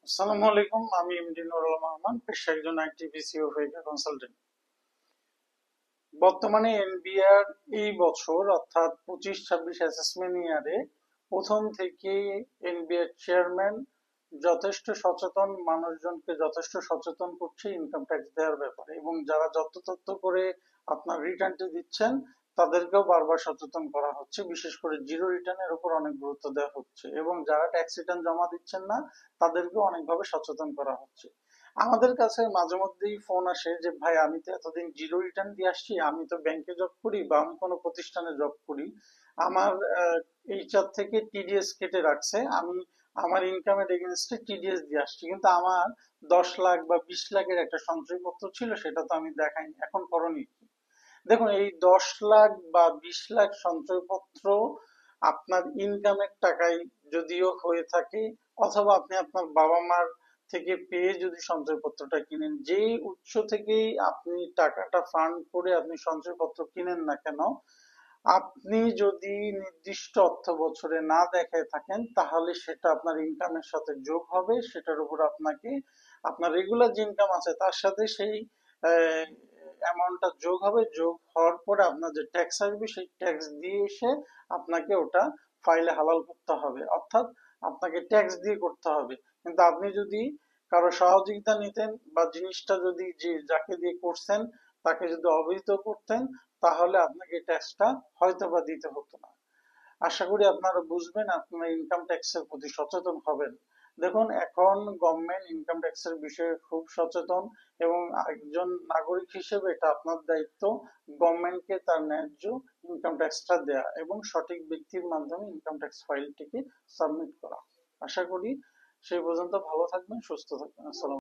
আসসালামু আলাইকুম, আমি এমডি নুরুল রহমান, পেশায় একজন আইটি বিসিও কনসালটেন্ট। বর্তমানে এনবিআর এই বছর অর্থাৎ 25-26 অ্যাসেসমেন্ট ইয়ারে প্রথম থেকেই এনবিআর চেয়ারম্যান যথেষ্ট সচেতন, মানুষজনকে যথেষ্ট সচেতন করছে ইনকাম ট্যাক্স দেওয়ার ব্যাপারে, এবং যারা যত্রতত্র করে আপনার রিটার্নটি দিচ্ছেন তাদেরকেও বারবার সচেতন করা হচ্ছে। বিশেষ করে জিরো রিটার্নের উপর অনেক গুরুত্ব দেওয়া হচ্ছে, এবং যারা ট্যাক্স রিটার্ন জমা দিচ্ছেন না তাদেরকেও অনেকভাবে সচেতন করা হচ্ছে। আমাদের কাছে মাঝে মধ্যেই ফোন আসে যে ভাই, আমি তো এতদিন জিরো রিটার্ন দিয়ে আসছি, আমি তো ব্যাংকে জব করি বা আমি কোনো প্রতিষ্ঠানে জব করি, আমার এইচআর থেকে টিডিএস কেটে রাখছে, আমি আমার ইনকামের এগেনস্টে টিডিএস দিয়ে আসছি, কিন্তু আমার 10 লাখ বা 20 লাখের একটা সঞ্চয়পত্র ছিল, সেটা তো আমি দেখাইনি, এখন করণীয় কি? দেখুন, এই 10 লাখ বা 20 লাখ সঞ্চয়পত্র আপনার ইনকামের টাকায় যদিও হয়ে থাকে, অথবা আপনি আপনার বাবা মার থেকে পেয়ে যদি সঞ্চয়পত্রটা কিনেন, যে উৎস থেকেই আপনি টাকাটা ফান্ড করে আপনি সঞ্চয়পত্র কিনেন না কেন, আপনি যদি নির্দিষ্ট অর্থ বছরে না দেখায় থাকেন তাহলে সেটা আপনার ইনকামের সাথে যোগ হবে, সেটার উপর আপনাকে আপনার রেগুলার যে ইনকাম আছে তার সাথে সেই অ্যামাউন্টটা যোগ হবে। যোগ হওয়ার পরে আপনার যে ট্যাক্স আসবে সেই ট্যাক্স দিয়ে এসে আপনাকে ওটা ফাইলে হালাল করতে হবে, অর্থাৎ আপনাকে ট্যাক্স দিয়ে করতে হবে। কিন্তু আপনি যদি কারো সহযোগিতা নিতেন বা জিনিসটা যদি যে যাকে দিয়ে করছেন তাকে যদি অবহিত করতেন, তাহলে আপনাকে ট্যাক্সটা হয়তো বা দিতে হতো না। আশা করি আপনারা বুঝবেন, আপনারা ইনকাম ট্যাক্সের প্রতি সচেতন হবেন। দেখুন, এখন গভর্নমেন্ট ইনকাম ট্যাক্সের বিষয়ে খুব সচেতন, এবং একজন নাগরিক হিসেবে এটা আপনার দায়িত্ব গভর্নমেন্টকে তার ন্যায্য ইনকাম ট্যাক্সটা দেয়া এবং সঠিক ব্যক্তির মাধ্যমে ইনকাম ট্যাক্স ফাইলটিকে সাবমিট করা। আশা করি সেই পর্যন্ত ভালো থাকবেন, সুস্থ থাকবেন। আসসালাম।